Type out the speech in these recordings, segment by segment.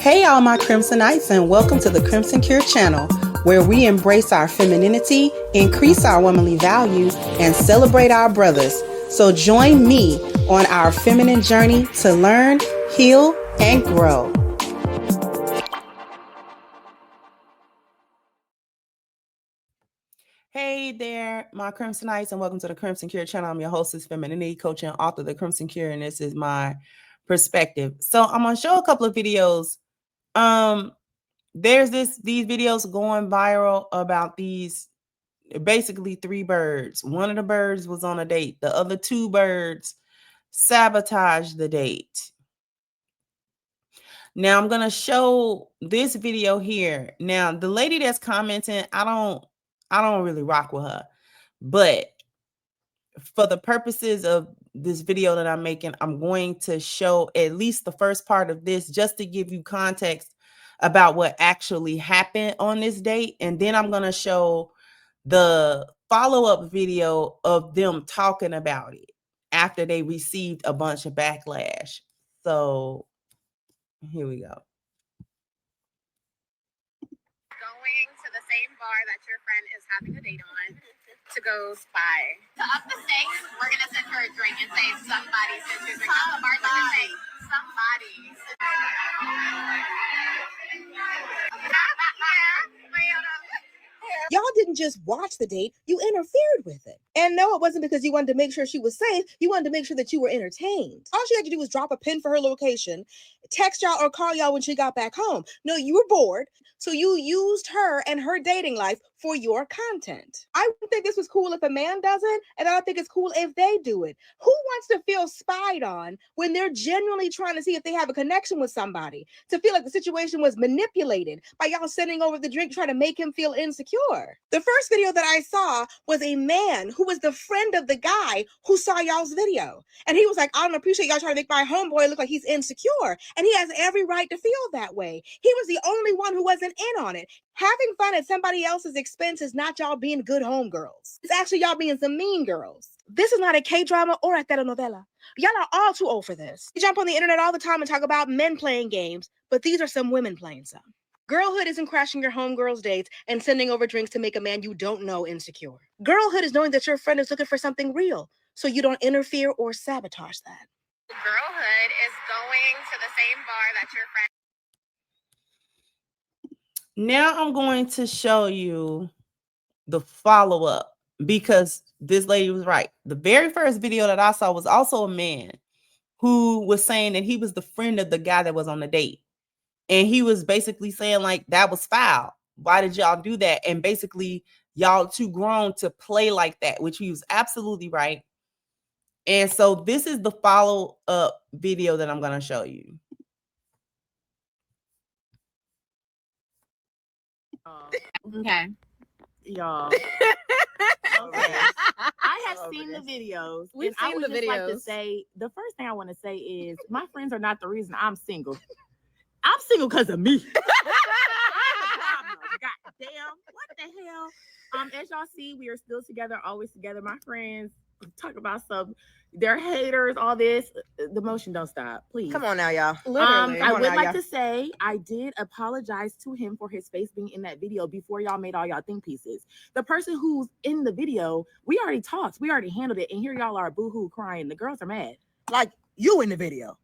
Hey all my Crimsonites, and welcome to the Crimson Cure channel, where we embrace our femininity, increase our womanly value, and celebrate our brothers. So join me on our feminine journey to learn, heal, and grow. Hey there, my Crimsonites, and welcome to the Crimson Cure channel. I'm your hostess, femininity coach, and author of the Crimson Cure, and this is my perspective. So I'm gonna show a couple of videos. There's these videos going viral about these basically three birds. One of the birds was on a date. The other two birds sabotaged the date. Now I'm gonna show this video here. Now the lady that's commenting, I don't really rock with her, but for the purposes of this video that I'm making, I'm going to show at least the first part of this just to give you context about what actually happened on this date. And then I'm going to show the follow-up video of them talking about it after they received a bunch of backlash. So here we go. Going to the same bar that your friend is having a date on to go spy. To up the stakes, we're going to send her a drink and say somebody sent you a drink. The bartender say somebody. Y'all didn't just watch the date, you interfered with it. And no, it wasn't because you wanted to make sure she was safe. You wanted to make sure that you were entertained. All she had to do was drop a pin for her location, text y'all or call y'all when she got back home. No, you were bored, so you used her and her dating life for your content. I would think this was cool if a man does it, and I don't think it's cool if they do it. Who wants to feel spied on when they're genuinely trying to see if they have a connection with somebody? To feel like the situation was manipulated by y'all sending over the drink trying to make him feel insecure. The first video that I saw was a man who was the friend of the guy who saw y'all's video. And he was like, I don't appreciate y'all trying to make my homeboy look like he's insecure. And he has every right to feel that way. He was the only one who wasn't in on it. Having fun at somebody else's expense is not y'all being good homegirls. It's actually y'all being some mean girls. This is not a K-drama or a telenovela. Y'all are all too old for this. You jump on the internet all the time and talk about men playing games, but these are some women playing some. Girlhood isn't crashing your homegirls' dates and sending over drinks to make a man you don't know insecure. Girlhood is knowing that your friend is looking for something real, so you don't interfere or sabotage that. Girlhood is going to the same bar that your friend. Now I'm going to show you the follow-up because this lady was right. The very first video that I saw was also a man who was saying that he was the friend of the guy that was on the date. And he was basically saying like, that was foul. Why did y'all do that? And basically y'all too grown to play like that, which he was absolutely right. And so this is the follow-up video that I'm going to show you. Okay. Y'all. Okay. I have seen the videos. We've I seen would the just like to videos. say, the first thing I want to say is my friends are not the reason I'm single. I'm single because of me. God damn, what the hell? As y'all see, we are still together, always together. My friends talk about some, they're haters, all this. The motion don't stop, please. Come on now, y'all. I would like to say I did apologize to him for his face being in that video before y'all made all y'all think pieces. The person who's in the video, we already talked, we already handled it, and here y'all are boo-hoo crying. The girls are mad. Like you in the video.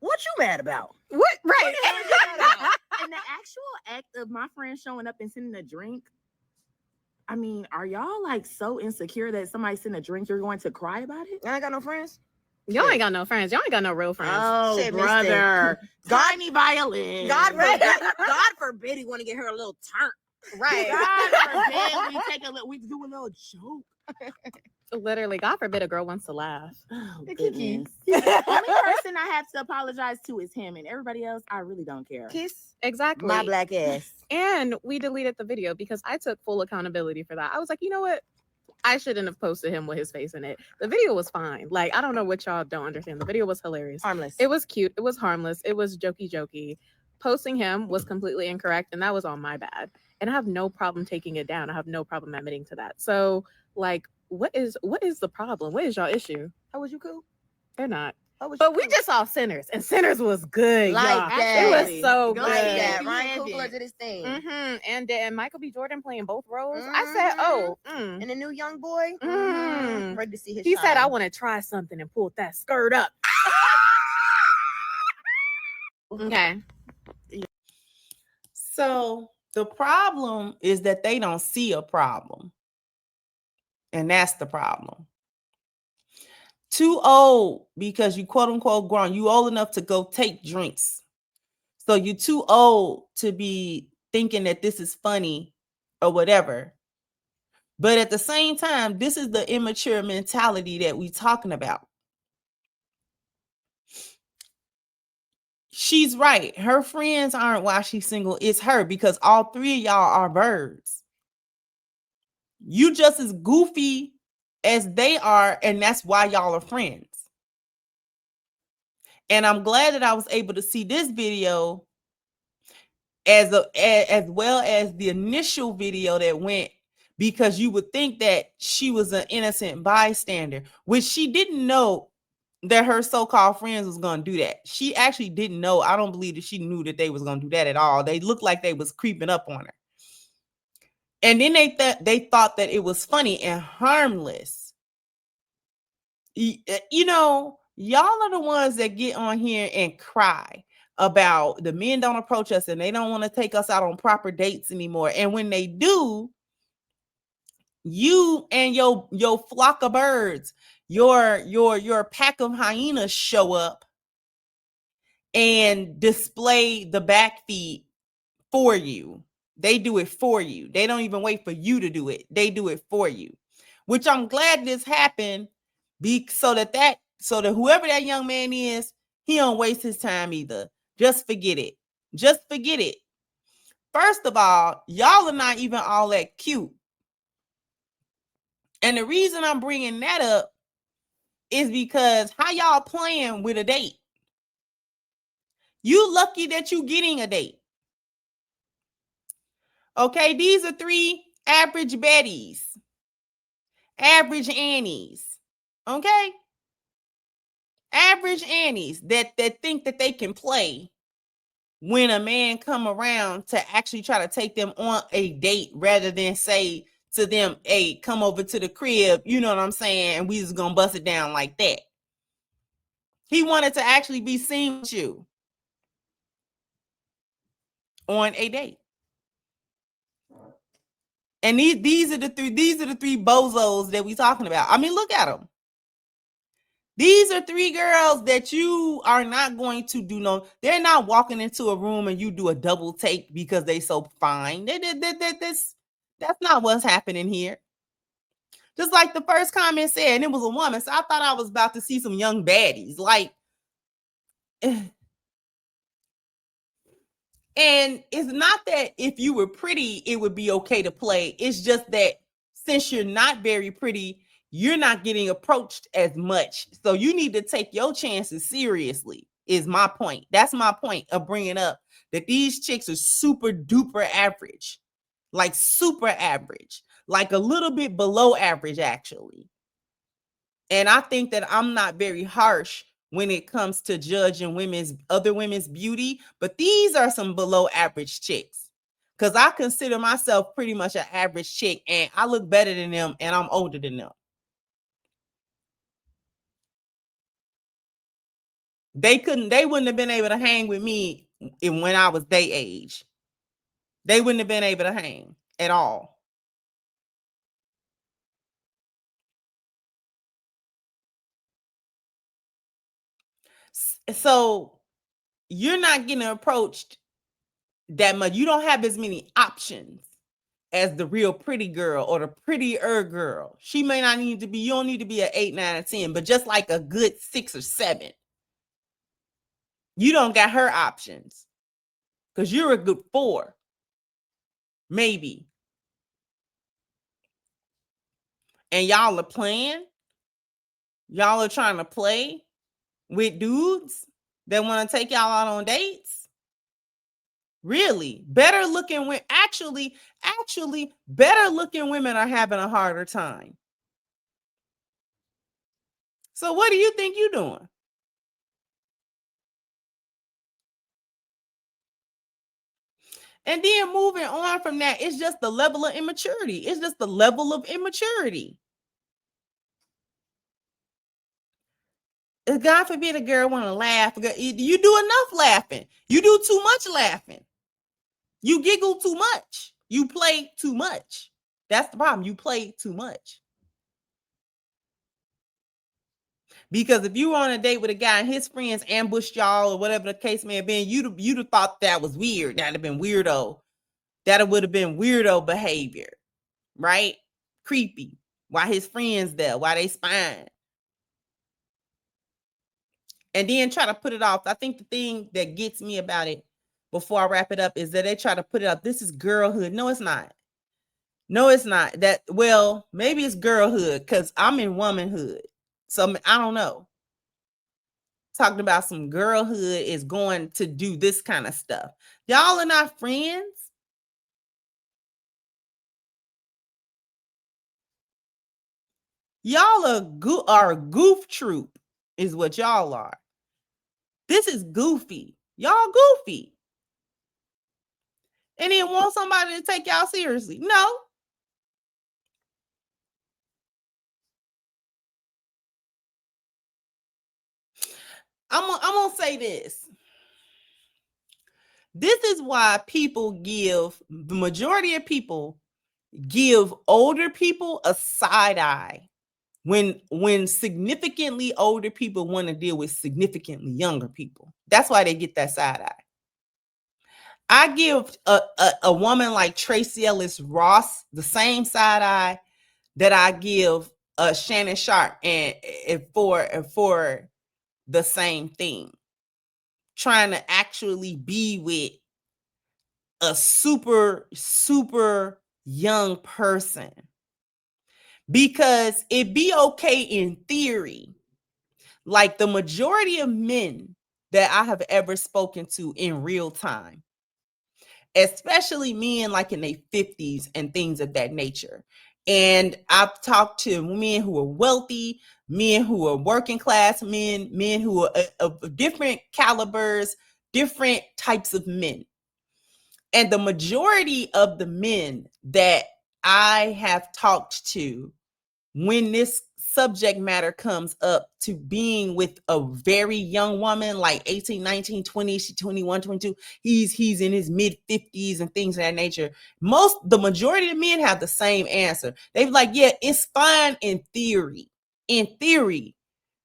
What you mad about? What? Right. And the actual act of my friend showing up and sending a drink, I mean, are y'all like so insecure that somebody sent a drink, you're going to cry about it? I ain't got no friends. Y'all ain't got no friends. Y'all ain't got no real friends. Oh, Shit, brother. God- Tiny violin. God forbid he want to get her a little turn. Right. God forbid we do a little joke. Literally, God forbid a girl wants to laugh. Oh, Kiki. goodness. The only person I have to apologize to is him, and everybody else, I really don't care. Kiss Exactly. my black ass. And we deleted the video because I took full accountability for that. I was like, you know what? I shouldn't have posted him with his face in it. The video was fine. Like, I don't know what y'all don't understand. The video was hilarious. Harmless. It was cute. It was harmless. It was jokey. Posting him was completely incorrect, and that was on my bad. And I have no problem taking it down. I have no problem admitting to that. So, like, what is the problem? What is y'all issue? How was you cool? They're not. But we just saw Sinners, and Sinners was good, y'all. It was so good. That. Ryan Coogler did his thing. And then Michael B. Jordan playing both roles. I said, oh. And the new young boy. Ready to see his He shine. said, I want to try something and pulled that skirt up. Okay. So the problem is that they don't see a problem. And that's the problem. Too old because you quote unquote grown. You old enough to go take drinks. So you're too old to be thinking that this is funny or whatever. But at the same time, this is the immature mentality that we're talking about. She's right. Her friends aren't why she's single. It's her, because all three of y'all are birds. You just as goofy as they are, and that's why y'all are friends. And I'm glad that I was able to see this video as well as the initial video that went, because you would think that she was an innocent bystander, which she didn't know that her so-called friends was going to do that. She actually didn't know. I don't believe that she knew that they was going to do that at all. They looked like they was creeping up on her. And then they thought that it was funny and harmless. You know, y'all are the ones that get on here and cry about the men don't approach us and they don't want to take us out on proper dates anymore. And when they do, you and your flock of birds, your pack of hyenas show up and display the back feed for you. They do it for you. They don't even wait for you to do it. They do it for you, which I'm glad this happened, so that whoever that young man is, he don't waste his time either. Just forget it. Just forget it. First of all, y'all are not even all that cute. And the reason I'm bringing that up is because how y'all playing with a date? You lucky that you getting a date. Okay, these are three average Bettys, average Annies. Okay, average Annies that think that they can play when a man come around to actually try to take them on a date, rather than say to them, hey, come over to the crib, you know what I'm saying, and we just gonna bust it down like that. He wanted to actually be seen with you on a date. And these are the three bozos that we talking about. I mean, look at them. These are three girls that you are not going to do they're not walking into a room and you do a double take because they so fine. That's not what's happening here. Just like the first comment said, and it was a woman. So I thought I was about to see some young baddies. Like, and it's not that if you were pretty, it would be okay to play. It's just that since you're not very pretty, you're not getting approached as much. So you need to take your chances seriously, is my point. That's my point of bringing up that these chicks are super duper average, like super average, like a little bit below average, actually. And I think that I'm not very harsh when it comes to judging other women's beauty, but these are some below average chicks. Because I consider myself pretty much an average chick, and I look better than them, and I'm older than them. They wouldn't have been able to hang with me when I was their age. They wouldn't have been able to hang at all. So you're not getting approached that much. You don't have as many options as the real pretty girl or the prettier girl. She may not need to be, you don't need to be an 8, 9, or 10, but just like a good 6 or 7. You don't got her options because you're a good 4, maybe. And y'all are playing. Y'all are trying to play with dudes that want to take y'all out on dates. Really, better looking women, actually, better looking women are having a harder time. So what do you think you're doing? And then moving on from that, it's just the level of immaturity. It's just the level of immaturity. God forbid a girl want to laugh. You do enough laughing. You do too much laughing. You giggle too much. You play too much. That's the problem. You play too much. Because if you were on a date with a guy and his friends ambushed y'all or whatever the case may have been, you'd have thought that was weird. That'd have been weirdo. That would have been weirdo behavior, right? Creepy. Why his friends there? Why they spying? And then try to put it off. I think the thing that gets me about it before I wrap it up is that they try to put it up. This is girlhood. No, it's not. No, it's not. That, well, maybe it's girlhood because I'm in womanhood. So I don't know. Talking about some girlhood is going to do this kind of stuff. Y'all are not friends. Y'all are a goof troop is what y'all are. This is goofy. Y'all goofy. And then want somebody to take y'all seriously. No. I'm gonna say this. This is why the majority of people give older people a side eye when significantly older people want to deal with significantly younger people. That's why they get that side eye. I give a woman like Tracy Ellis Ross the same side eye that I give Shannon Sharp and for the same thing. Trying to actually be with a super, super young person. Because it'd be okay in theory. Like the majority of men that I have ever spoken to in real time, especially men like in their 50s and things of that nature. And I've talked to men who are wealthy, men who are working class men who are of different calibers, different types of men. And the majority of the men that I have talked to when this subject matter comes up to being with a very young woman, like 18, 19, 20, 21, 22, he's in his mid 50s and things of that nature. The majority of men have the same answer. They're like, yeah, it's fine in theory. In theory,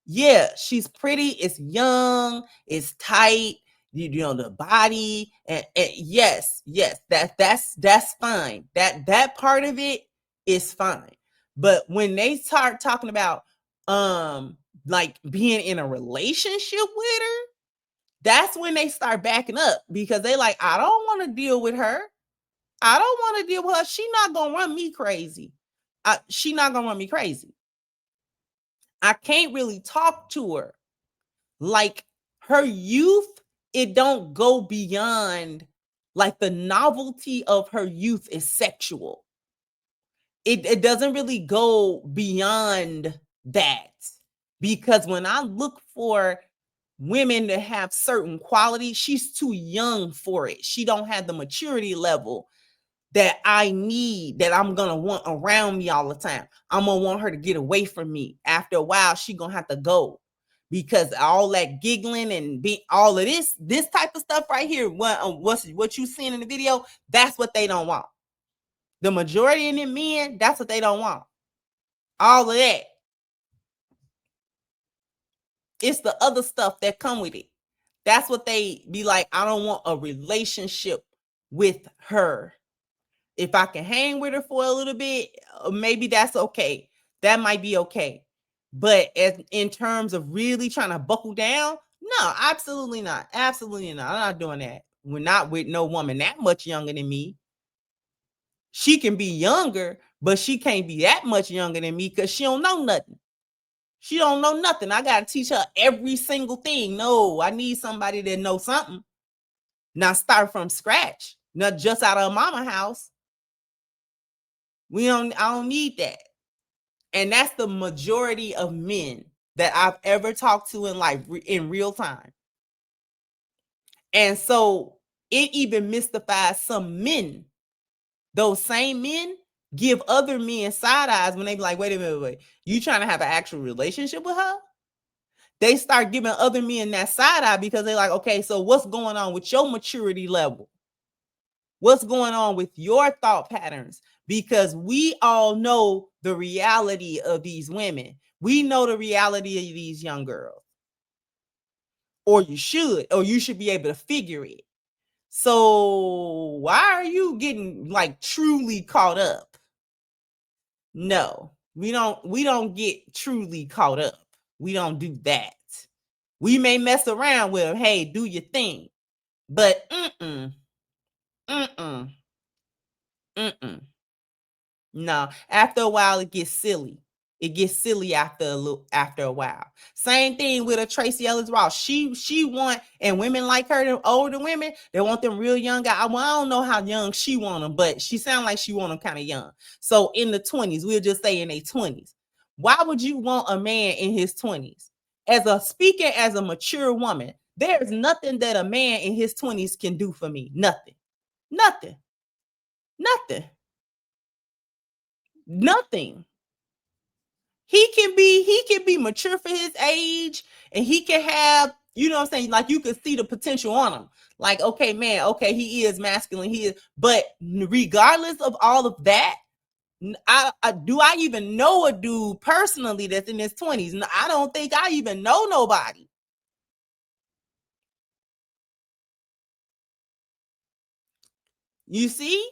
yeah, she's pretty, it's young, it's tight, you know, the body, and yes, that's fine. That part of it is fine. But when they start talking about like being in a relationship with her, that's when they start backing up because they like, I don't want to deal with her. I don't want to deal with her. She not gonna run me crazy. She not gonna run me crazy. I can't really talk to her. Like her youth, it don't go beyond, like the novelty of her youth is sexual. It doesn't really go beyond that. Because when I look for women to have certain qualities, she's too young for it. She don't have the maturity level that I need, that I'm gonna want around me all the time. I'm gonna want her to get away from me. After a while, she gonna have to go. Because all that giggling and all of this type of stuff right here, what you seeing in the video, that's what they don't want. The majority of the men, that's what they don't want. All of that. It's the other stuff that come with it. That's what they be like, I don't want a relationship with her. If I can hang with her for a little bit, maybe that's okay. That might be okay. But in terms of really trying to buckle down, no, absolutely not. Absolutely not. I'm not doing that. We're not with no woman that much younger than me. She can be younger, but she can't be that much younger than me because she don't know nothing. She don't know nothing. I got to teach her every single thing. No, I need somebody that knows something. Not start from scratch. Not just out of a mama house. I don't need that. And that's the majority of men that I've ever talked to in life in real time. And so it even mystifies some men. Those same men give other men side eyes when they be like, wait a minute, you trying to have an actual relationship with her? They start giving other men that side eye because they're like, okay, so what's going on with your maturity level? What's going on with your thought patterns? Because we all know the reality of these women. We know the reality of these young girls. Or you should be able to figure it. So why are you getting like truly caught up? No, we don't get truly caught up. We don't do that. We may mess around with them. Hey, do your thing. But no, after a while it gets silly. It gets silly after a while. Same thing with a Tracy Ellis Ross. She want, and women like her, the older women, they want them real young guys. Well, I don't know how young she want them, but she sound like she want them kind of young. So in the 20s, we'll just say in their 20s. Why would you want a man in his 20s? As a mature woman, there's nothing that a man in his 20s can do for me. Nothing. He can be mature for his age, and he can have, you know what I'm saying, like you can see the potential on him. Like, okay, man, okay, he is masculine, but regardless of all of that, do I even know a dude personally that's in his 20s? I don't think I even know nobody. You see?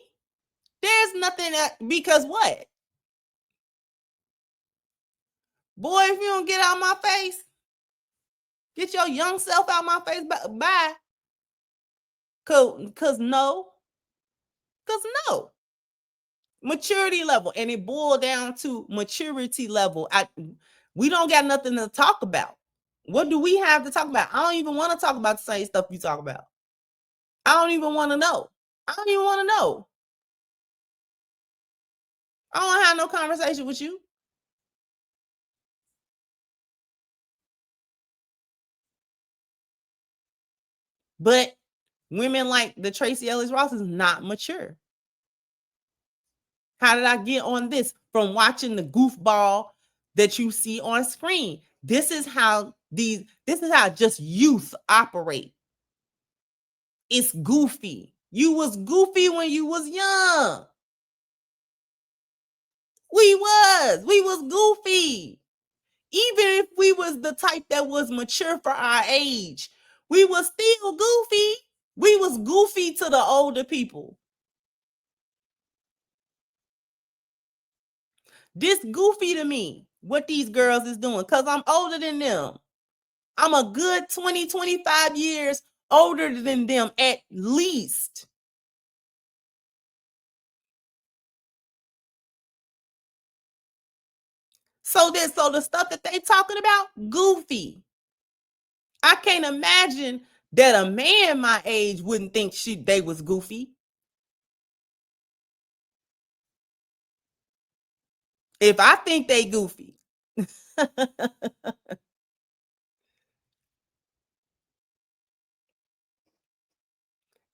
There's nothing because what? Boy, if you don't get out my face, get your young self out my face, bye. Cause no. Maturity level, and it boiled down to maturity level. We don't got nothing to talk about. What do we have to talk about? I don't even want to talk about the same stuff you talk about. I don't even want to know. I don't even want to know. I don't have no conversation with you. But women like the Tracy Ellis Ross is not mature. How did I get on this? From watching the goofball that you see on screen. This is how just youth operate. It's goofy. You was goofy when you was young. We was goofy. Even if we was the type that was mature for our age, we was still goofy. We was goofy to the older people. This goofy to me, what these girls is doing, because I'm older than them. I'm a good 20, 25 years older than them at least. So the stuff that they talking about, goofy. I can't imagine that a man my age wouldn't think they was goofy. If I think they goofy.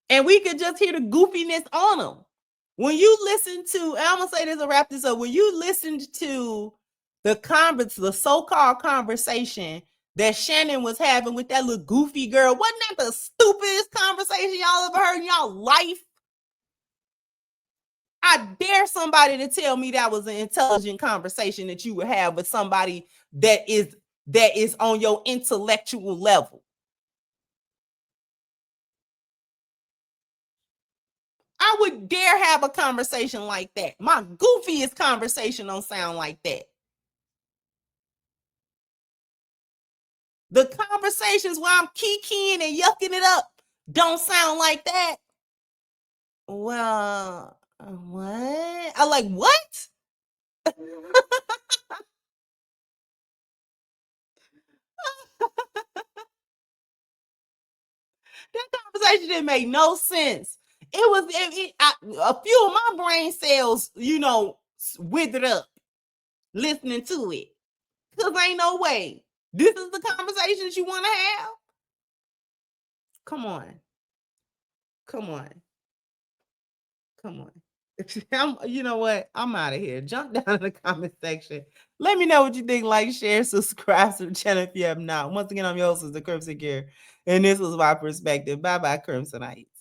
And we could just hear the goofiness on them. When you listen to, and I'm gonna say this to wrap this up, when you listened to the so-called conversation that Shannon was having with that little goofy girl, wasn't that the stupidest conversation y'all ever heard in y'all life? I dare somebody to tell me that was an intelligent conversation that you would have with somebody that is on your intellectual level. I would dare have a conversation like that. My goofiest conversation don't sound like that. The conversations where I'm kikiing and yucking it up don't sound like that. Well, what? I like, what? That conversation didn't make no sense. A few of my brain cells, withered up listening to it. Because ain't no way. This is the conversations you want to have? Come on. Come on. Come on. You know what? I'm out of here. Jump down in the comment section. Let me know what you think. Like, share, subscribe to the channel if you have not. Once again, I'm your host, the Crimson Gear, and this was my perspective. Bye-bye, Crimsonites.